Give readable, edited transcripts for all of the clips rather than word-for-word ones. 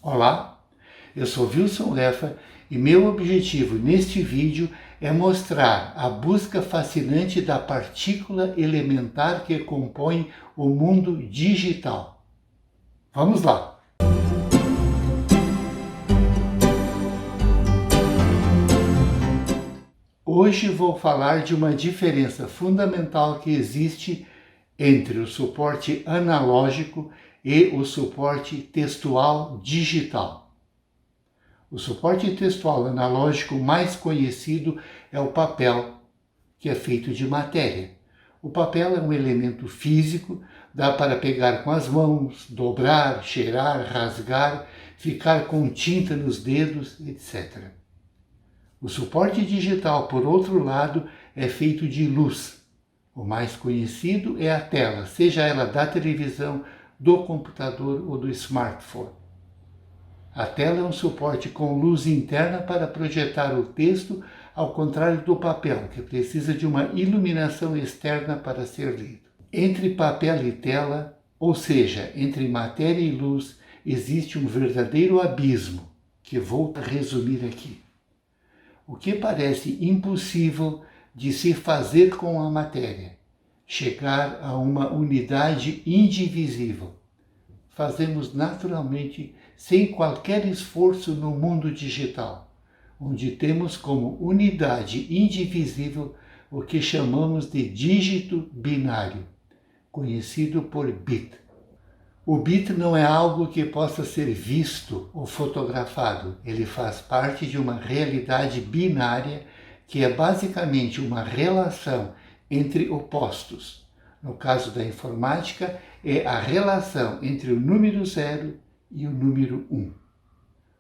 Olá, eu sou Wilson Lefa e meu objetivo neste vídeo é mostrar a busca fascinante da partícula elementar que compõe o mundo digital. Vamos lá! Hoje vou falar de uma diferença fundamental que existe entre o suporte analógico e o suporte textual digital. O suporte textual analógico mais conhecido é o papel, que é feito de matéria. O papel é um elemento físico, dá para pegar com as mãos, dobrar, cheirar, rasgar, ficar com tinta nos dedos, etc. O suporte digital, por outro lado, é feito de luz. O mais conhecido é a tela, seja ela da televisão, do computador ou do smartphone. A tela é um suporte com luz interna para projetar o texto, ao contrário do papel, que precisa de uma iluminação externa para ser lido. Entre papel e tela, ou seja, entre matéria e luz, existe um verdadeiro abismo, que vou resumir aqui. O que parece impossível de se fazer com a matéria, chegar a uma unidade indivisível, fazemos naturalmente sem qualquer esforço no mundo digital, onde temos como unidade indivisível o que chamamos de dígito binário, conhecido por bit. O bit não é algo que possa ser visto ou fotografado, ele faz parte de uma realidade binária que é basicamente uma relação entre opostos. No caso da informática, é a relação entre o número 0 e o número 1.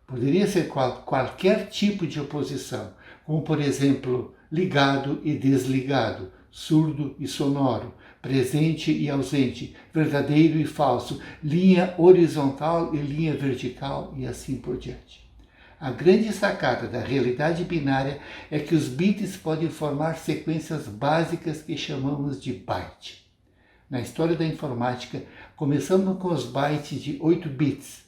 Poderia ser qualquer tipo de oposição, como por exemplo, ligado e desligado, surdo e sonoro, presente e ausente, verdadeiro e falso, linha horizontal e linha vertical e assim por diante. A grande sacada da realidade binária é que os bits podem formar sequências básicas que chamamos de byte. Na história da informática, começamos com os bytes de 8 bits,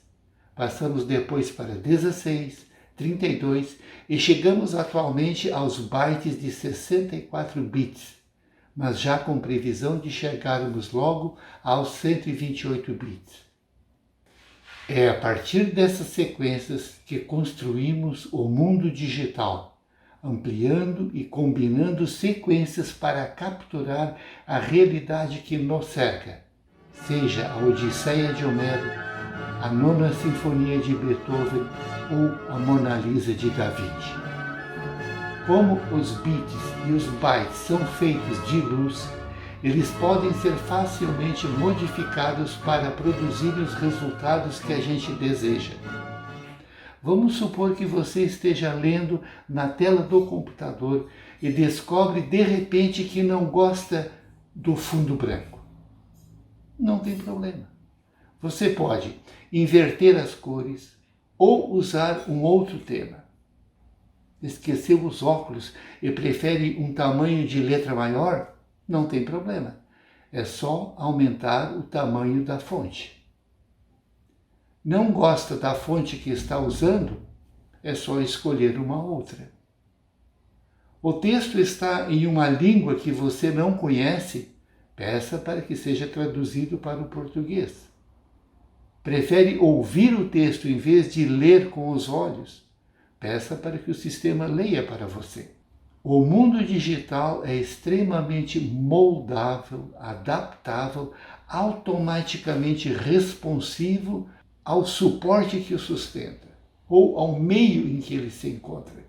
passamos depois para 16, 32 e chegamos atualmente aos bytes de 64 bits, mas já com previsão de chegarmos logo aos 128 bits. É a partir dessas sequências que construímos o mundo digital, ampliando e combinando sequências para capturar a realidade que nos cerca, seja a Odisseia de Homero, a Nona Sinfonia de Beethoven ou a Mona Lisa de Da Vinci. Como os bits e os bytes são feitos de luz, eles podem ser facilmente modificados para produzir os resultados que a gente deseja. Vamos supor que você esteja lendo na tela do computador e descobre de repente que não gosta do fundo branco. Não tem problema. Você pode inverter as cores ou usar um outro tema. Esqueceu os óculos e prefere um tamanho de letra maior? Não tem problema. É só aumentar o tamanho da fonte. Não gosta da fonte que está usando? É só escolher uma outra. O texto está em uma língua que você não conhece? Peça para que seja traduzido para o português. Prefere ouvir o texto em vez de ler com os olhos? Peça para que o sistema leia para você. O mundo digital é extremamente moldável, adaptável, automaticamente responsivo ao suporte que o sustenta, ou ao meio em que ele se encontra.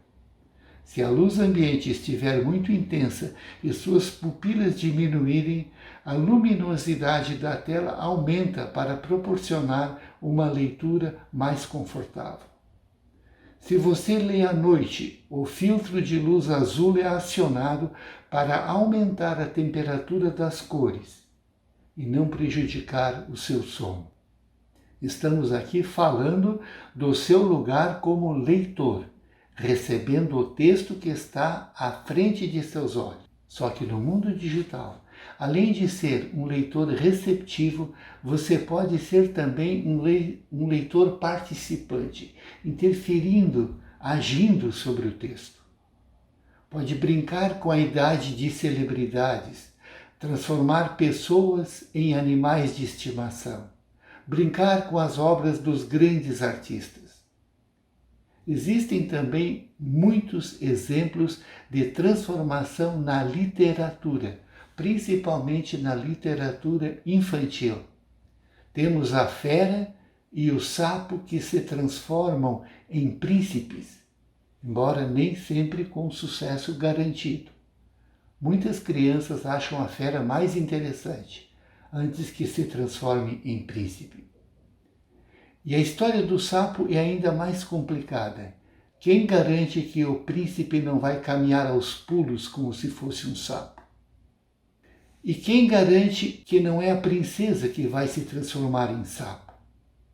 Se a luz ambiente estiver muito intensa e suas pupilas diminuírem, a luminosidade da tela aumenta para proporcionar uma leitura mais confortável. Se você lê à noite, o filtro de luz azul é acionado para aumentar a temperatura das cores e não prejudicar o seu sono. Estamos aqui falando do seu lugar como leitor, recebendo o texto que está à frente de seus olhos. Só que no mundo digital, Além de ser um leitor receptivo, você pode ser também um leitor participante, interferindo, agindo sobre o texto. Pode brincar com a idade de celebridades, transformar pessoas em animais de estimação, brincar com as obras dos grandes artistas. Existem também muitos exemplos de transformação na literatura, principalmente na literatura infantil. Temos a fera e o sapo que se transformam em príncipes, embora nem sempre com sucesso garantido. Muitas crianças acham a fera mais interessante antes que se transforme em príncipe. E a história do sapo é ainda mais complicada. Quem garante que o príncipe não vai caminhar aos pulos como se fosse um sapo? E quem garante que não é a princesa que vai se transformar em sapo?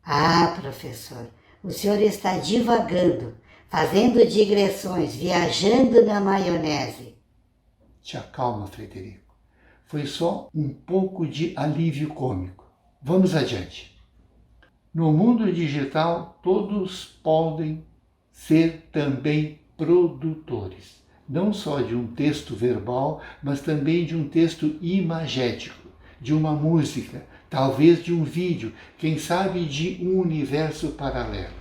Ah, professor, o senhor está divagando, fazendo digressões, viajando na maionese. Te acalma, Frederico. Foi só um pouco de alívio cômico. Vamos adiante. No mundo digital, todos podem ser também produtores, não só de um texto verbal, mas também de um texto imagético, de uma música, talvez de um vídeo, quem sabe de um universo paralelo.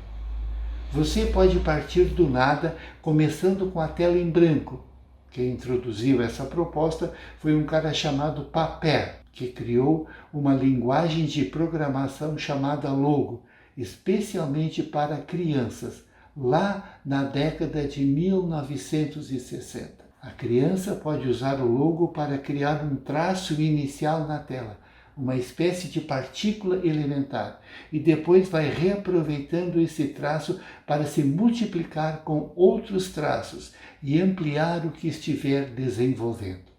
Você pode partir do nada, começando com a tela em branco. Quem introduziu essa proposta foi um cara chamado Papert, que criou uma linguagem de programação chamada Logo, especialmente para crianças, lá na década de 1960. A criança pode usar o Logo para criar um traço inicial na tela, uma espécie de partícula elementar, e depois vai reaproveitando esse traço para se multiplicar com outros traços e ampliar o que estiver desenvolvendo.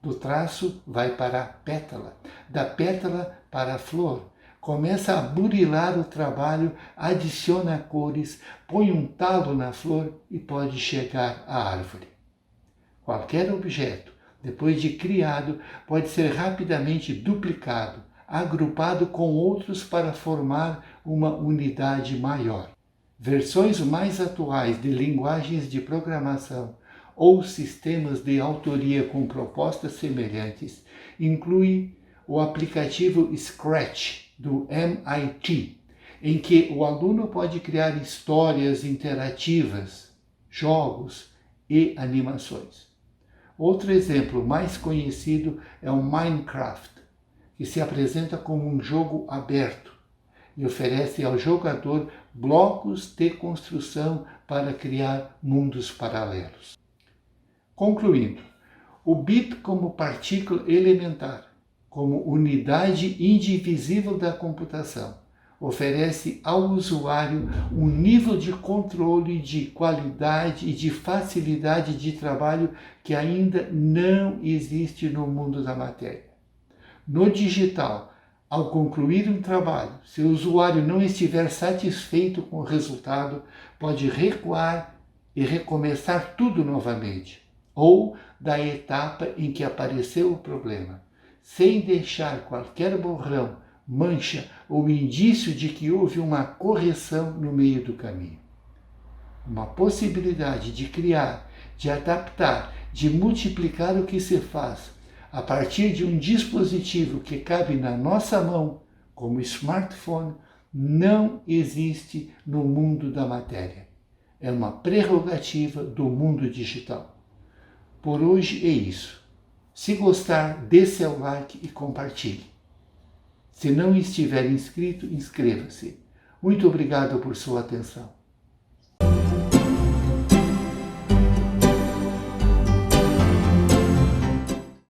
Do traço vai para a pétala, da pétala para a flor. Começa a burilar o trabalho, adiciona cores, põe um talo na flor e pode chegar à árvore. Qualquer objeto, depois de criado, pode ser rapidamente duplicado, agrupado com outros para formar uma unidade maior. Versões mais atuais de linguagens de programação ou sistemas de autoria com propostas semelhantes incluem o aplicativo Scratch, do MIT, em que o aluno pode criar histórias interativas, jogos e animações. Outro exemplo mais conhecido é o Minecraft, que se apresenta como um jogo aberto e oferece ao jogador blocos de construção para criar mundos paralelos. Concluindo, o bit como partícula elementar, como unidade indivisível da computação, oferece ao usuário um nível de controle, de qualidade e de facilidade de trabalho que ainda não existe no mundo da matéria. No digital, ao concluir um trabalho, se o usuário não estiver satisfeito com o resultado, pode recuar e recomeçar tudo novamente, ou da etapa em que apareceu o problema, sem deixar qualquer borrão, mancha ou indício de que houve uma correção no meio do caminho. Uma possibilidade de criar, de adaptar, de multiplicar o que se faz a partir de um dispositivo que cabe na nossa mão, como smartphone, não existe no mundo da matéria. É uma prerrogativa do mundo digital. Por hoje é isso. Se gostar, dê seu like e compartilhe. Se não estiver inscrito, inscreva-se. Muito obrigado por sua atenção.